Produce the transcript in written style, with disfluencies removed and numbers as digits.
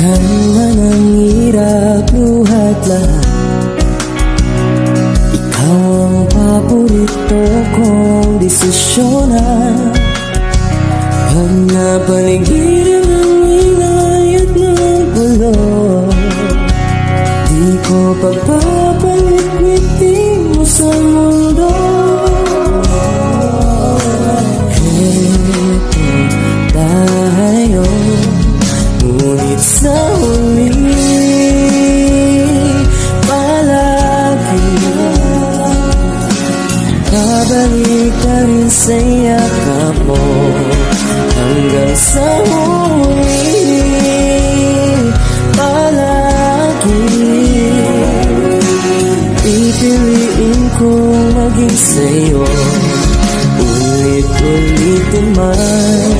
Kailan ang hirap luhat lahat, ikaw ang paborito kong desisyonan. Pag napaligiran ng ingay at ng gulo, di ko pagpapalit ngiti mo sa mundo. Heto tayo, ngunit sa huli palagi babalik ka rin sa yakap mo. Hanggang sa huli palagi pipiliin kong maging sa'yo, ulit-ulitin man.